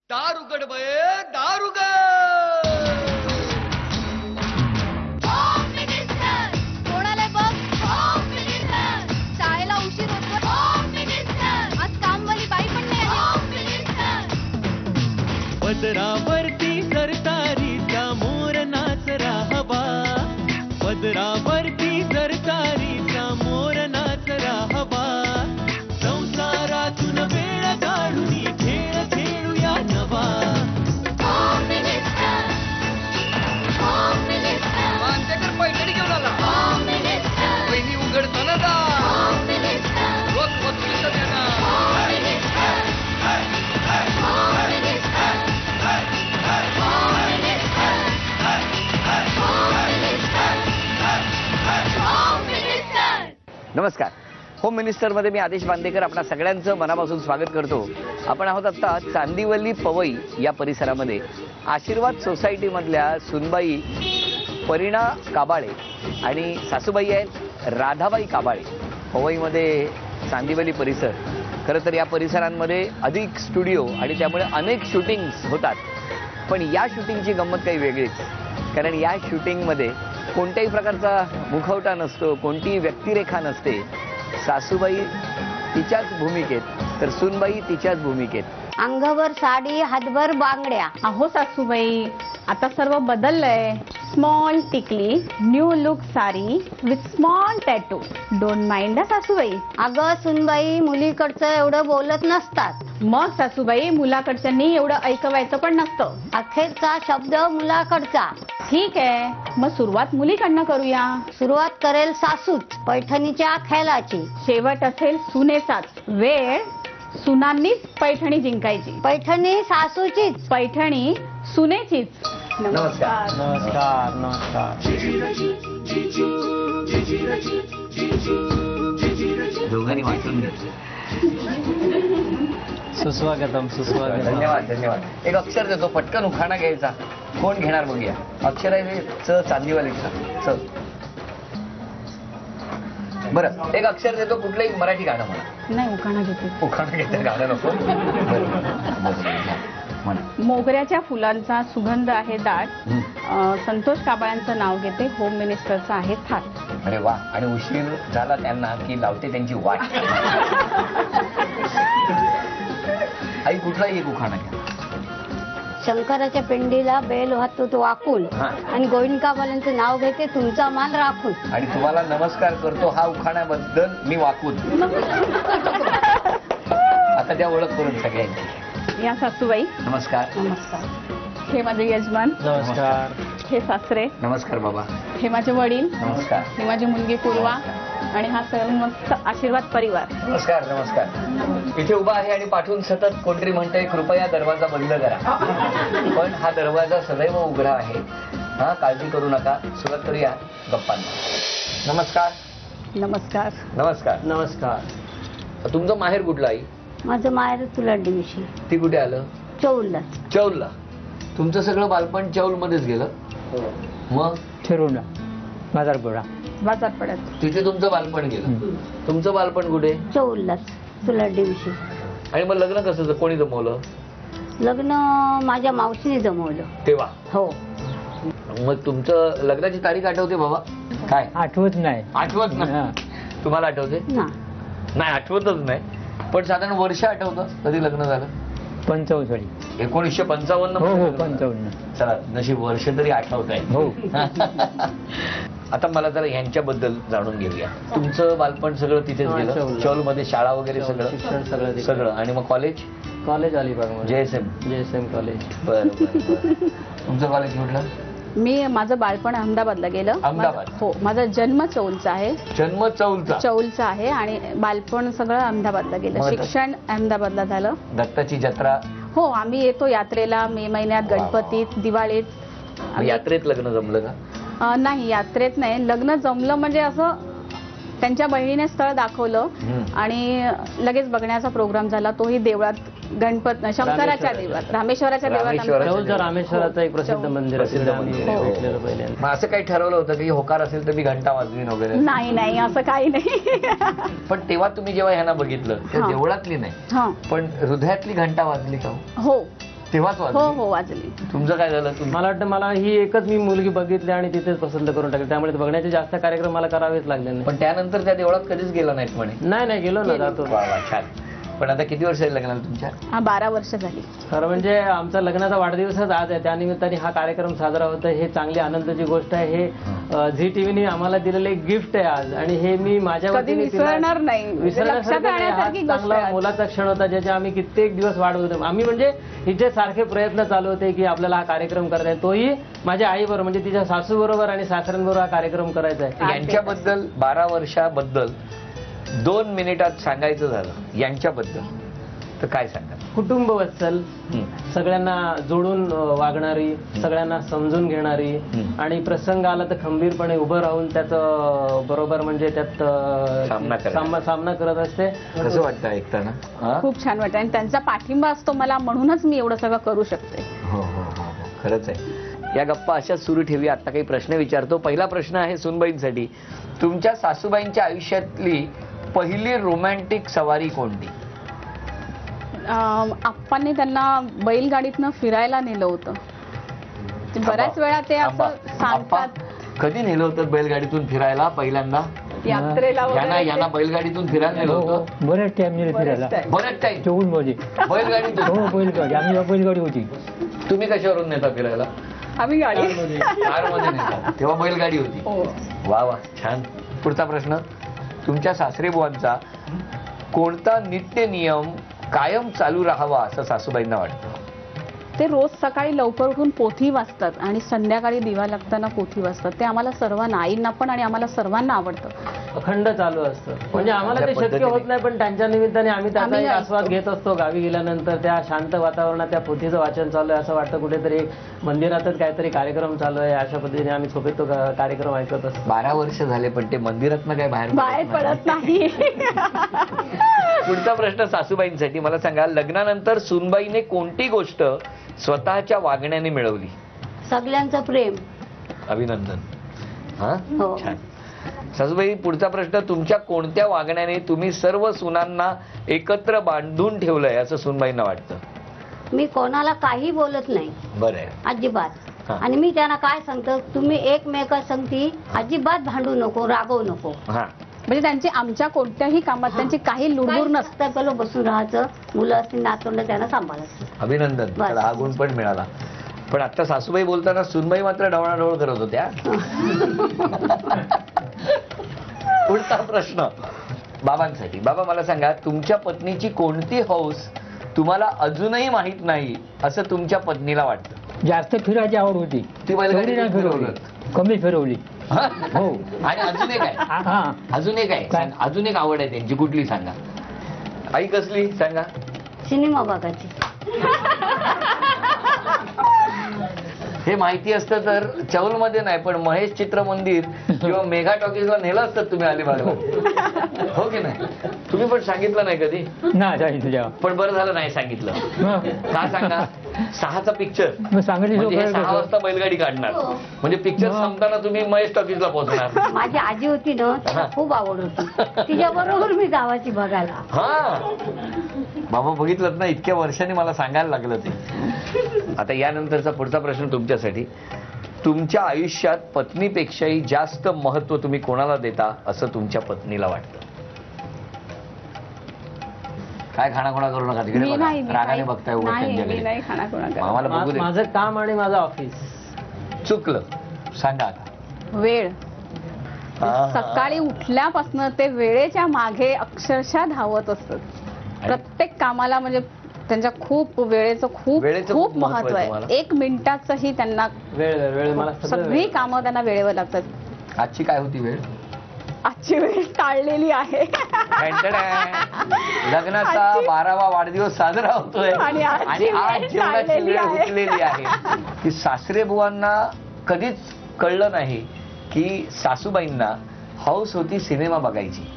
दार उघड बये, दार उघड. कोणाला बघ, शाळेला उशीर होतो. आज कामवाली बाई पण नाही आली. पदरावरती सरतारीचा मोर नाचरा हवा, पदरावरती सरतारीचा मोर नाचरा हवा. संसारातून वेळ काढून खेळ खेळूया नवा. मांजकर पैठणी घेऊन आला. पहिली उघडताना दा रोज वकिलीचं देणार. नमस्कार. होम मिनिस्टरमध्ये मी आदेश बांदेकर आपणा सगळ्यांचं मनापासून स्वागत करतो. आपण आहोत आत्ता चांदिवली पवई या परिसरामध्ये. आशीर्वाद सोसायटीमधल्या सुनबाई परिणा काबाळे आणि सासूबाई आहेत राधाबाई काबाळे. पवईमध्ये चांदिवली परिसर. खरं तर या परिसरांमध्ये अधिक स्टुडिओ आणि त्यामुळे अनेक शूटिंग्स होतात. पण या शूटिंगची गंमत काही वेगळीच, कारण या शूटिंगमध्ये कोणत्याही प्रकारचा मुखवटा नसतो, कोणतीही व्यक्तिरेखा नसते. सासूबाई तिच्याच भूमिकेत तर सुनबाई तिच्याच भूमिकेत. अंगावर साडी, हातभर बांगड्या. अहो सासूबाई, आता सर्व बदललंय. स्मॉल टिकली, new look sari with small tattoo. Don't mind सासूबाई. अगं सुनबाई, मुलीकडचं एवढं बोलत नसतात. मग सासूबाई, मुलाकडच्यांनी एवढं ऐकवायचं पण नसतं. अखेरचा शब्द मुलाकडचा. ठीक आहे, मग सुरुवात मुलीकडनं करूया. सुरुवात करेल सासूच, पैठणीच्या खेळाची. शेवट असेल सुनेचाच. वेळ सुनांनीच पैठणी जिंकायची. पैठणी सासूचीच. पैठणी सुनेचीच. नमस्कार. नमस्कार. नमस्कार. दोघांनी वाटून घेतलं. सुस्वागतम. सुस्वागतम. धन्यवाद धन्यवाद. एक अक्षर देतो, पटकन उखाणा घ्यायचा. कोण घेणार बघूया. अक्षर आहे च, चांदिवलीचा च. बरं, एक अक्षर देतो, कुठलंही मराठी गाणं म्हणा. नाही, उखाणा घेते. उखाणा घेते, गाणं नको. म्हणा. मोगऱ्याच्या फुलांचा सुगंध आहे दाट. संतोष काबाळ्यांचं नाव घेते. होम मिनिस्टरचं आहे थाट. अरे वा. आणि उशीर झाला त्यांना की लावते त्यांची वाट. आई, कुठलाही एक उखाणा घ्या. शंकराच्या पिंडीला बेल वाहतो तो वाकून. हा. आणि गोविंदकाबालांचं नाव घेते तुमचा मान राखून. आणि तुम्हाला नमस्कार करतो हा उखाण्याबद्दल मी वाकून. आता त्या ओळख करून सगळ्यांची. या सासूबाई. नमस्कार. नमस्कार. हे माझे यजमान. नमस्कार. हे सासरे. नमस्कार बाबा. हे माझे वडील. नमस्कार. ही माझी मुलगी पूर्वा. आणि हा सर्व मस्त आशीर्वाद परिवार. नमस्कार. नमस्कार. इथे उभा आहे आणि पाठवून सतत कोणतरी म्हणतंय कृपया दरवाजा बंद करा. पण हा दरवाजा सदैव उघडा आहे. हा, काळजी करू नका. सुरुवात करूया गप्पांना. नमस्कार. नमस्कार. नमस्कार. नमस्कार. तुमचं माहेर कुठलं आई? माझं माहेर तुला दिवशी ती कुठे आलं? चौलला. चौलला. तुमचं सगळं बालपण चौलमध्येच गेलं? मग ठिरुंडा, बाजारपुरा. बाजारपड्यात. तिथे तुमचं बालपण गेलं. तुमचं बालपण कुठे? चौललाच, तुला दिवशी. आणि मग लग्न कसं, कोणी जमवलं? लग्न माझ्या मावशीने जमवलं. तेव्हा? हो. मग तुमचं लग्नाची तारीख आठवते बाबा? काय आठवत नाही. आठवत नाही? तुम्हाला आठवते? ना. नाही, आठवतच नाही. पण साधारण वर्ष आठवतं कधी लग्न झालं? 55. 1955. हो हो, 55. चला, नशीब वर्ष तरी आठवत आहे. हो. आता मला जरा यांच्याबद्दल जाणून घेऊया. तुमचं बालपण सगळं तिथेच गेलं? चौल. चौलमध्ये शाळा वगैरे सगळं? शिक्षण सगळं सगळं. आणि मग college? College Alibag. JSM college. बरं बरं. तुमचं कॉलेज कुठलं? मी माझं बालपण अहमदाबादला गेलं. अहमदाबाद? हो, माझा जन्म चौलचा आहे. जन्म चौलचा? चौलचा आहे आणि बालपण सगळं अहमदाबादला गेलं. मग शिक्षण अहमदाबादला झालं. दत्ताची जत्रा? हो, आम्ही येतो यात्रेला मे महिन्यात, गणपतीत, दिवाळीत. यात्रेत लग्न जमलं का? नाही, यात्रेत नाही. लग्न जमलं म्हणजे असं त्यांच्या बहिणीने स्थळ दाखवलं आणि लगेच बघण्याचा प्रोग्राम झाला. तोही देवळात, शंकराच्या देवळात, रामेश्वराच्या देवळात. रामेश्वराचं एक प्रसिद्ध मंदिर असेल. मग असं काही ठरवलं होतं की होकार असेल तर मी घंटा वाजवीन वगैरे? नाही नाही, असं काही नाही. पण तेव्हा तुम्ही जेव्हा ह्यांना बघितलं तेव्हा देवळातली नाही, पण हृदयातली घंटा वाजली का? हो, तेव्हाच हो वाजली. हो वाजली. तुमचं काय झालं? मला वाटतं मला ही एकच मी मुलगी बघितली आणि तिथेच पसंत करून टाकली, त्यामुळे ते बघण्याचे जास्त कार्यक्रम मला करावेच लागले नाही. पण त्यानंतर त्या देवळात कधीच गेला नाहीत म्हणे. नाही गेलो ना, जातो. वा वा, छान. पण आता किती वर्ष लग्नाला तुमच्या? हा 12 वर्ष झाली. खरं म्हणजे आमचा लग्नाचा वाढदिवसच आज आहे, त्यानिमित्ताने हा कार्यक्रम साजरा होतो. हे चांगली आनंदाची गोष्ट आहे. हे झी टीव्हीने आम्हाला दिलेलं एक गिफ्ट आहे आज, आणि हे मी माझ्या कधी वतीने तिला विसरणार नाही. लक्षात विसरण्यासारखं नाही. हा राहण्यासारखी गोष्ट चांगला आहे. मोलाचा क्षण होता, ज्याचे आम्ही कित्येक दिवस वाढ होतो. आम्ही म्हणजे हिचे सारखे प्रयत्न चालू होते की आपल्याला हा कार्यक्रम करायचा आहे. तोही माझ्या आईबरोबर, म्हणजे तिच्या सासू बरोबर आणि सासऱ्यांबरोबर हा कार्यक्रम करायचा आहे. यांच्याबद्दल 12 वर्षाबद्दल 2 मिनिटात सांगायचं झालं यांच्याबद्दल तर काय सांगा? कुटुंब वत्सल, सगळ्यांना जोडून वागणारी, सगळ्यांना समजून घेणारी, आणि प्रसंग आला तर खंबीरपणे उभं राहून त्याचं बरोबर म्हणजे त्यात सामना करत असते. कसं वाटतं ऐकताना? खूप छान वाटतं, आणि त्यांचा पाठिंबा असतो मला, म्हणूनच मी एवढं सगळं करू शकते. हो हो हो, खरंच आहे. या गप्पा अशाच सुरू ठेवूया. आता काही प्रश्न विचारतो. पहिला प्रश्न आहे सुनबाईंसाठी. तुमच्या सासूबाईंच्या आयुष्यातली पहिली रोमॅन्टिक सवारी कोणती? आप्पांनी त्यांना बैलगाडीतनं फिरायला नेलं होतं. बऱ्याच वेळा ते असं सांगतात. कधी नेलं होतं बैलगाडीतून फिरायला पहिल्यांदा? यात्रेला यांना बैलगाडीतून फिरायला नेलं होतं? बरेच टाइम नेलं फिरायला. बरेच टाइम? 24 मध्ये बैलगाडीतून? हो बैलगाडी, आम्ही बैलगाडी होती. तुम्ही कशावरून नेता फिरायला? आम्ही गाडी कारमध्ये नेता, तेव्हा बैलगाडी होती. वा वा, छान. पुढचा प्रश्न. तुमच्या सासरे बुवांचा कोणता नित्य नियम कायम चालू राहावा असं सासूबाईंना वाटतं? ते रोज सकाळी लवकर उठून पोथी वाचतात आणि संध्याकाळी दिवा लागताना पोथी वाचतात. ते आम्हाला सर्वांना, आईंना पण आणि आम्हाला सर्वांना आवडतं. अखंड चालू असतं. म्हणजे आम्हाला ते शक्य होत नाही, पण त्यांच्या निमित्ताने आम्ही त्याचा एक आस्वाद घेत असतो. गावी गेल्यानंतर त्या शांत वातावरणात त्या पोथीचं वाचन चालू आहे असं वाटतं. कुठेतरी मंदिरातच काहीतरी कार्यक्रम चालू आहे अशा पद्धतीने आम्ही झोपेत तो कार्यक्रम ऐकत असतो. 12 वर्ष झाले, पण ते मंदिरातनं काय बाहेर पडत नाही. पुढचा प्रश्न सासूबाईंसाठी. मला सांगा, लग्नानंतर सुनबाईने कोणती गोष्ट स्वतःच्या वागण्याने मिळवली? सगळ्यांचं प्रेम. अभिनंदन. हा, हो. छान. सासूबाई, पुढचा प्रश्न. तुमच्या कोणत्या वागण्याने तुम्ही सर्व सुनांना एकत्र बांधून ठेवलंय असं सुनबाईंना वाटतं? मी कोणाला काही बोलत नाही. बरं आहे. अजिबात. आणि मी त्यांना काय सांगतो, तुम्ही एकमेका संगती अजिबात भांडू नको, रागवू नको. हा, म्हणजे त्यांची आमच्या कोणत्याही कामात त्यांची काही लुडबुड नसतं. पहिलं बसून राहायचं, मुलं असतील नातवंड त्यांना सांभाळायचं. अभिनंदन. बस. त्याला हा गुण पण मिळाला. पण आता सासूबाई बोलताना सुनबाई मात्र ढवळाढवळ करत होत्या. पुढचा प्रश्न बाबांसाठी. बाबा, मला सांगा, तुमच्या पत्नीची कोणती हौस तुम्हाला अजूनही माहित नाही असं तुमच्या पत्नीला वाटतं? जास्त फिरायची आवड होती. ती बैलगाडी नाही फिरवली, कमी फिरवली. हो. आणि अजून एक आहे, हा, अजून एक आहे, अजून एक आवड आहे त्यांची. कुठली सांगा? आई कसली सांगा? सिनेमा बघायची. हे माहिती असतं तर चौलमध्ये नाही, पण महेश चित्रमंदिर किंवा मेगा टॉकीजला नेलं असतं तुम्ही अलिबागला. हो की नाही? तुम्ही पण सांगितलं नाही कधी? नाही सांगितलं जेव्हा. पण बरं झालं नाही सांगितलं. का सांगा? 6चा पिक्चर सांगितलं. म्हणजे 6 वाजता बैलगाडी काढणार, म्हणजे पिक्चर संपताना तुम्ही महेश टॉकीजला पोहोचणार. माझी आजी होती ना, तिला खूप आवड होती. तिच्या बरोबर मी गावाची बघायला. हा बाबा, बघितलं ना, इतक्या वर्षांनी मला सांगायला लागलं ते. आता यानंतरचा पुढचा प्रश्न तुमच्यासाठी. तुमच्या आयुष्यात पत्नीपेक्षाही जास्त महत्व तुम्ही कोणाला देता असं तुमच्या पत्नीला वाटतं? काय खाणाखुणा करू नका, तिकडे बघा. रागाने बघताय उगाच त्यांच्याकडे. आम्हाला बघू दे. माझं काम आणि माझं ऑफिस. चुकलं, सांगा आता. वेळ. सकाळी उठल्यापासून ते वेळेच्या मागे अक्षरशः धावत असतात. प्रत्येक कामाला म्हणजे त्यांच्या खूप वेळेचं खूप महत्व आहे. 1 मिनिटाचंही त्यांना वेळ मला सगळी कामं त्यांना वेळेवर लागतात. आजची काय होती वेळ? आजची वेळ टाळलेली आहे. लग्नाचा 12वा वाढदिवस साजरा होतोय आणि आज जेवणाची वेळ हुकलेली आहे. की सासरे बुवांना कधीच कळलं नाही की सासूबाईंना हौस होती सिनेमा बघायची,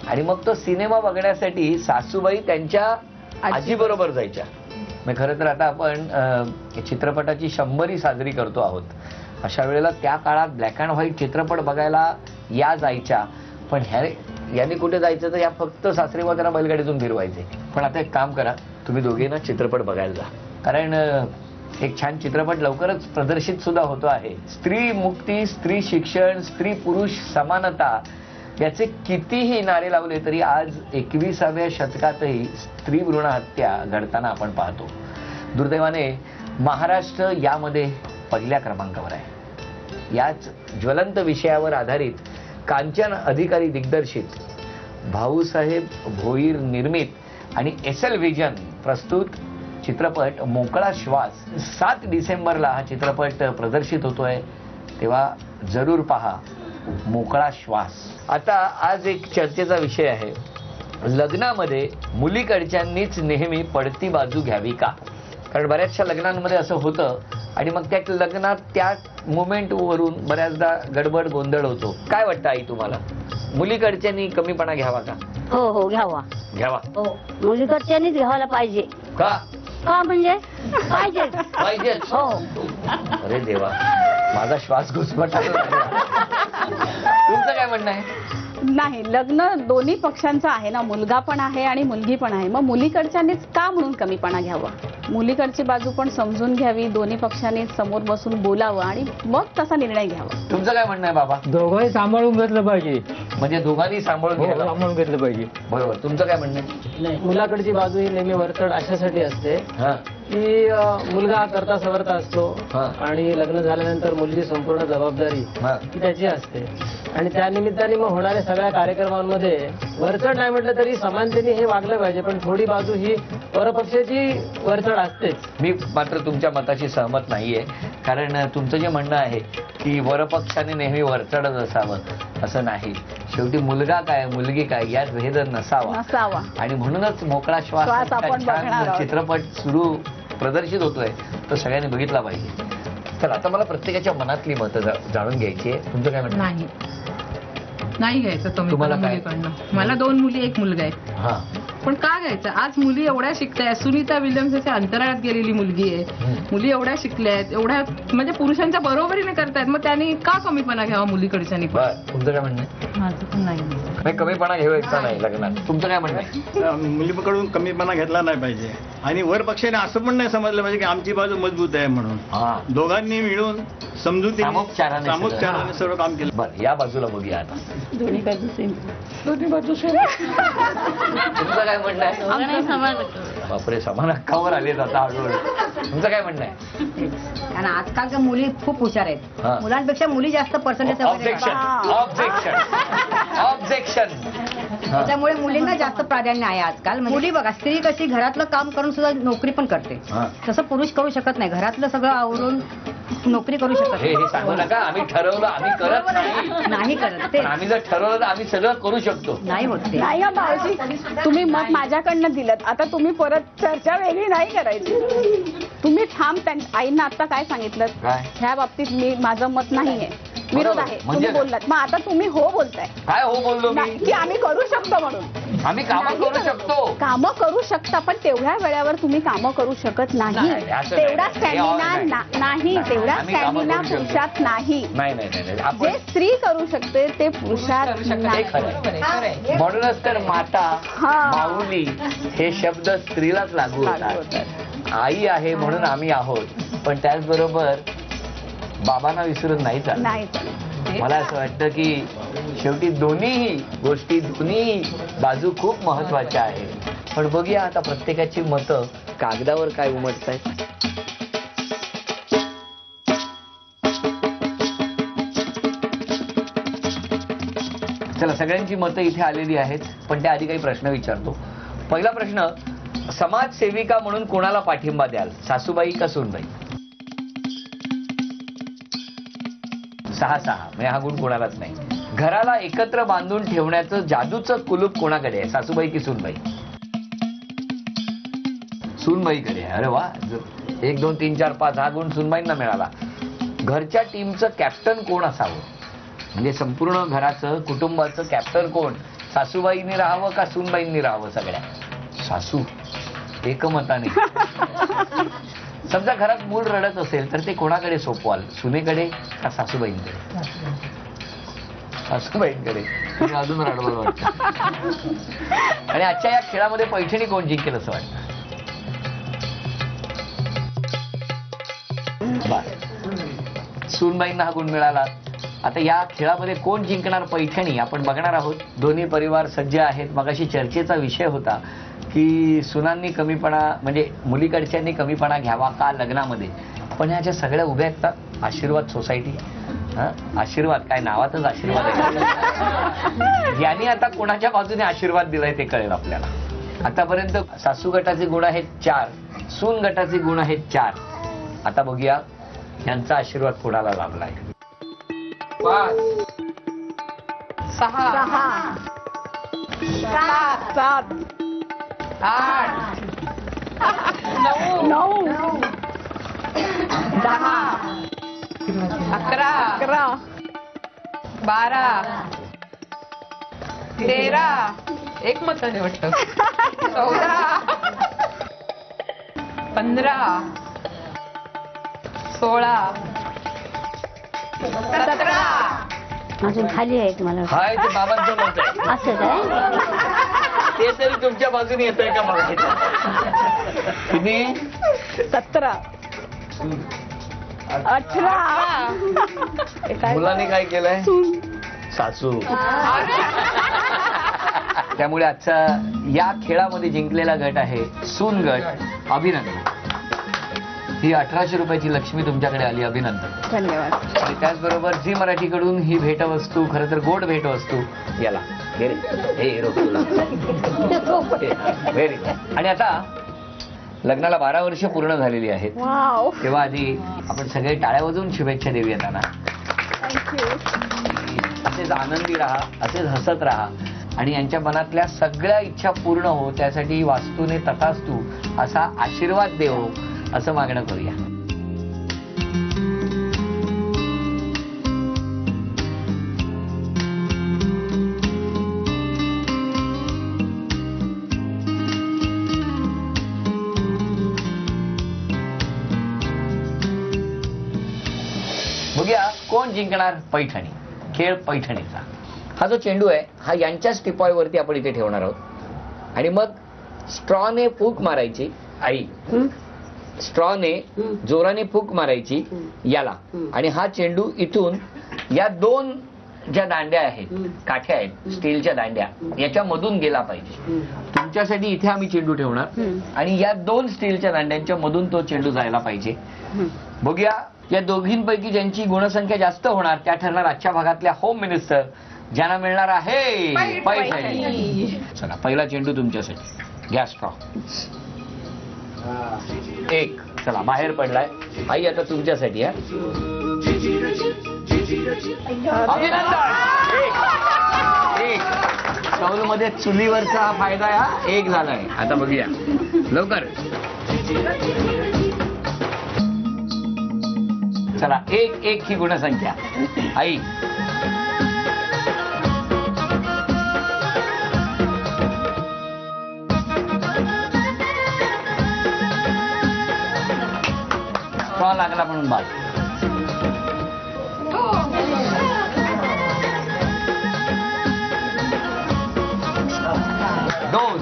आणि मग तो सिनेमा बघण्यासाठी सासूबाई त्यांच्या आजी बरोबर जायच्या. मग खरं तर आता आपण चित्रपटाची 100वी साजरी करतो आहोत. अशा वेळेला त्या काळात ब्लॅक अँड व्हाईट चित्रपट बघायला या जायच्या, पण याने कुठे जायचं तर या फक्त सासरे बुवा त्यांना बैलगाडीतून फिरवायचे. पण आता एक काम करा, तुम्ही दोघे ना चित्रपट बघायला जा. कारण एक छान चित्रपट लवकरच प्रदर्शित सुद्धा होतो आहे. स्त्री मुक्ती, स्त्री शिक्षण, स्त्री पुरुष समानता याचे कितीही नारे लावले तरी आज 21व्या शतकातही स्त्री भ्रूण हत्या घडताना आपण पाहतो. दुर्दैवाने महाराष्ट्र यामध्ये पहिल्या क्रमांकावर आहे. याच ज्वलंत विषयावर आधारित कांचन अधिकारी दिग्दर्शित, भाऊसाहेब भोईर निर्मित आणि SL व्हिजन प्रस्तुत चित्रपट मोकळा श्वास 7 डिसेंबरला हा चित्रपट प्रदर्शित होतोय. तेव्हा जरूर पहा मोकळा श्वास. आता आज एक चर्चेचा विषय आहे, लग्नामध्ये मुलीकडच्यांनीच नेहमी पडती बाजू घ्यावी का? कारण बऱ्याचशा लग्नांमध्ये असं होतं आणि मग त्या लग्नात त्या मोमेंट वरून बऱ्याचदा गडबड गोंधळ होतो. काय वाटतं आई तुम्हाला, मुलीकडच्यांनी कमीपणा घ्यावा का? हो हो घ्यावा. घ्यावा. हो मुलीकडच्यांनीच घ्यायला पाहिजे. का? का म्हणजे पाहिजे. पाहिजे. हो. अरे देवा, माझा श्वास घुसमटायला लागला. तुमचं काय म्हणणं आहे? नाही, लग्न दोन्ही पक्षांचं आहे ना, मुलगा पण आहे आणि मुलगी पण आहे. मग मुलीकडच्यांनीच का म्हणून कमीपणा घ्यावा? मुलीकडची बाजू पण समजून घ्यावी, दोन्ही पक्षांनी समोर बसून बोलावं आणि मग तसा निर्णय घ्यावा. तुमचं काय म्हणणं आहे बाबा? दोघंही सांभाळून घेतलं पाहिजे. म्हणजे दोघांनी सांभाळून घ्यायला. सांभाळून घेतलं पाहिजे. बरोबर. तुमचं काय म्हणणं आहे? नाही, मुलाकडची बाजू ही नेहमी वरचढ अशासाठी असते हा. की मुलगा करता सवरता असतो हा. आणि लग्न झाल्यानंतर मुलगी संपूर्ण जबाबदारी हा. ही त्याची असते आणि त्या निमित्ताने मग होणाऱ्या सगळ्या कार्यक्रमांमध्ये वरचढ नाही म्हटलं तरी समानतेने हे वागलं पाहिजे, पण थोडी बाजू ही वरपक्षाची वरचढ असतेच. मी मात्र तुमच्या मताशी सहमत नाहीये. कारण तुमचं जे म्हणणं आहे की वरपक्षाने नेहमी वरचढच असावं, असं नाही. शेवटी मुलगा काय मुलगी काय यात भेद नसावा. आणि म्हणूनच मोकळा श्वास आपण बघणार आहोत. चित्रपट सुरू प्रदर्शित होतोय तो सगळ्यांनी बघितला पाहिजे. तर आता मला प्रत्येकाच्या मनातली मतं जाणून घ्यायची आहे. तुमचं काय म्हणणं? नाही घ्यायचं कमी. तुम्हाला काय? मुलीकडनं मला 2 मुली 1 मुलगा आहे. हा. पण का घ्यायचं? आज मुली एवढ्या शिकताय. सुनीता विल्यम्स अशी अंतराळात गेलेली मुलगी आहे. मुली एवढ्या शिकल्या आहेत, एवढ्या म्हणजे पुरुषांच्या बरोबरीने करतायत. मग त्यांनी का कमीपणा घ्यावा मुलीकडच्यांनी? बरं, तुमचं काय म्हणणं आहे? माझं पण नाही. नाही, कमीपणा घ्यायचा नाही लग्नात. तुमचं काय म्हणणं आहे? मुलीकडून कमीपणा घेतला नाही पाहिजे आणि वर पक्षाने असं पण नाही समजलं पाहिजे की आमची बाजू मजबूत आहे म्हणून. हा. दोघांनी मिळून समजुतीने सामोपचाराने सर्व काम केलं. बरं, या बाजूला बघूया आता. दोन्ही बाजू सेम. तुमचं काय म्हणणं आहे? बापरे, समान हक्कावर आलेत आता हळूहळू. तुमचं काय म्हणणं आहे? कारण आजकालच्या मुली खूप हुशार आहेत. हा. मुलांपेक्षा मुली जास्त पर्सेंटेज ऑब्जेक्शन. त्याच्यामुळे मुलींना जास्त प्राधान्य आहे आजकाल. मुली बघा, स्त्री कशी घरातलं काम करून सुद्धा नोकरी पण करते, तसं पुरुष करू शकत नाही. घरातलं सगळं आवरून नोकरी करू शकत हे सांगू नका. आम्ही ठरवलं, आम्ही करत नाही करत ते. आम्ही जर ठरवलं तर आम्ही सगळं करू शकतो. नाही होत ते. नाही भाऊजी, तुम्ही मत माझ्याकडनं दिलं, आता तुम्ही परत चर्चा वेगळी नाही करायची. तुम्ही ठाम आईंना आता काय सांगितलं? ह्या बाबतीत माझं मत नाहीये, विरोध आहे. तुम्ही बोललात, मग आता तुम्ही हो बोलताय. काय हो बोललो मी? की आम्ही करू शकतो म्हणून. आम्ही कामं करू शकतो. कामं करू शकता, पण तेवढ्या वेळेवर तुम्ही कामं करू शकत नाही. तेवढा स्टॅमिना नाही, तेवढा स्टॅमिना पुरुषात नाही. जे स्त्री करू शकते ते पुरुषात नाही. म्हणूनच तर माता, माऊली हे शब्द स्त्रीलाच लागू होतात. आई आहे म्हणून आम्ही आहोत, पण त्याचबरोबर बाबांना विसरून नाही चालत. मला असं वाटतं की शेवटी दोन्ही गोष्टी, दोन्ही बाजू खूप महत्वाच्या आहेत. पण बघूया आता प्रत्येकाची मतं कागदावर काय उमटतायत. चला, सगळ्यांची मतं इथे आलेली आहेत, पण त्याआधी काही प्रश्न विचारतो. पहिला प्रश्न, समाजसेविका म्हणून कोणाला पाठिंबा द्याल, सासूबाई का सूनबाई? 6-6 म्हणजे हा गुण कोणालाच नाही. घराला एकत्र बांधून ठेवण्याचं जादूचं कुलूप कोणाकडे आहे, सासूबाई की सूनबाई? सूनबाईकडे. अरे वा, 1 2 3 4 5 हा गुण सूनबाईंना मिळाला. घरच्या टीमचं कॅप्टन कोण असावं, म्हणजे संपूर्ण घराचं कुटुंबाचं कॅप्टन कोण, सासूबाईंनी राहावं का सूनबाईंनी राहावं? सगळ्या सासू एकमताने. समजा घरात मूल रडत असेल तर ते कोणाकडे सोपवाल, सुनेकडे का सासूबाईंकडे? सासूबाईंकडे. अजून रडवल वाटतं. आणि आजच्या या खेळामध्ये पैठणी कोण जिंकेल असं वाटतं? बर, सूनबाईंना हा गुण मिळाला. आता या खेळामध्ये कोण जिंकणार पैठणी आपण बघणार आहोत. दोन्ही परिवार सज्ज आहेत. मगाशी चर्चेचा विषय होता की सुनांनी कमीपणा म्हणजे मुलीकडच्यांनी कमीपणा घ्यावा का लग्नामध्ये. पण ह्या ज्या सगळ्या उभ्या आहेत ना, आशीर्वाद सोसायटी, आशीर्वाद काय नावातच आशीर्वाद आहे. यांनी आता कोणाच्या बाजूने आशीर्वाद दिलाय ते कळेल आपल्याला. आतापर्यंत सासू गटाचे गुण आहेत 4, सून गटाचे गुण आहेत 4. आता बघूया यांचा आशीर्वाद कोणाला लाभलाय. 5 6 7 8 9 10 11 12 13 एक मताने वाटतं 14 15 16 17 अजून खाली आहे मला हाय ते बाबांचं मत आहे. असं काय ते तरी तुमच्या बाजूने येत आहे का मला किती 17 18 मुलांनी काय केलंय सासू. त्यामुळे आजचा या खेळामध्ये जिंकलेला गट आहे सून गट. अभिनंदन. ही 1800 रुपयाची लक्ष्मी तुमच्याकडे आली. अभिनंदन. धन्यवाद. आणि त्याचबरोबर झी मराठीकडून ही भेटवस्तू, खरं तर गोड भेटवस्तू. याला घे रे. हे रोख तुला. व्हेरी. आणि आता लग्नाला 12 वर्ष पूर्ण झालेली आहेत. तेव्हा आधी आपण सगळे टाळ्या वाजवून शुभेच्छा देऊया त्यांना. असेच आनंदी राहा, असेच हसत राहा आणि यांच्या मनातल्या सगळ्या इच्छा पूर्ण हो त्यासाठी वास्तूने तथास्तू असा आशीर्वाद देव असं मागणं करूया. बघूया कोण जिंकणार. पैठणी. खेळ पैठणीचा. हा जो चेंडू आहे हा यांच्याच टिपॉयवरती आपण इथे ठेवणार आहोत आणि मग स्ट्रॉने फूक मारायची. आई स्ट्रॉने जोराने फूक मारायची याला आणि हा चेंडू इथून या 2 ज्या दांड्या आहेत, काठ्या आहेत स्टीलच्या दांड्या, याच्यामधून गेला पाहिजे. तुमच्यासाठी इथे आम्ही चेंडू ठेवणार आणि या 2 स्टीलच्या दांड्यांच्या मधून तो चेंडू जायला पाहिजे. बघूया या दोघींपैकी ज्यांची गुणसंख्या जास्त होणार त्या ठरणार आजच्या भागातल्या होम मिनिस्टर, ज्यांना मिळणार आहे पैठणी. चला पहिला चेंडू तुमच्यासाठी. घ्या स्ट्रॉ. 1. चला बाहेर पडलाय. आई आता तुमच्यासाठी. अभिनंदन. 1. कौल मध्ये चुलीवरचा हा फायदा हा 1 झालाय. आता बघूया लवकर. चला 1-1 ही गुणसंख्या. आई स्ट्रॉ लागला म्हणून बाद. 2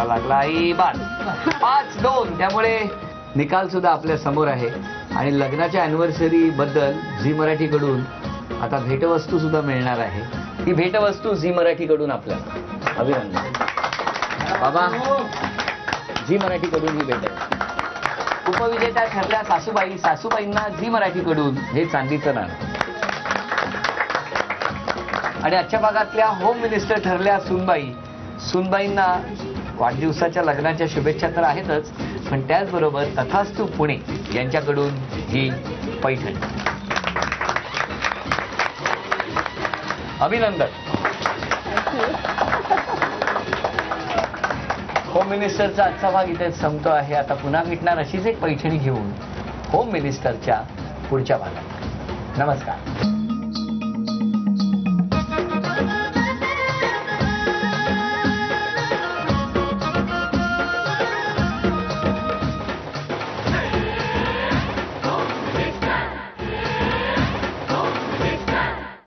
लागला. 5-2. त्यामुळे निकाल सुद्धा आपल्या समोर आहे आणि लग्नाच्या अॅनिव्हर्सरी बद्दल झी मराठीकडून आता भेटवस्तू सुद्धा मिळणार आहे. ही भेटवस्तू झी मराठीकडून आपल्याला. अभिनंदन बाबा. झी मराठीकडून ही भेट आहे. उपविजेत्या ठरल्या सासूबाई. सासूबाईंना झी मराठीकडून हे चांदीचं नाणं. आणि आजच्या भागातल्या होम मिनिस्टर ठरल्या सूनबाई. सूनबाईंना वाढदिवसाच्या लग्नाच्या शुभेच्छा तर आहेतच पण त्याचबरोबर तथास्तु पुणे यांच्याकडून ही पैठणी. अभिनंदन. होम मिनिस्टरचा आजचा भाग इथे संपतो आहे. आता पुन्हा भेटणार अशीच एक पैठणी घेऊन होम मिनिस्टरच्या पुढच्या भागात. नमस्कार.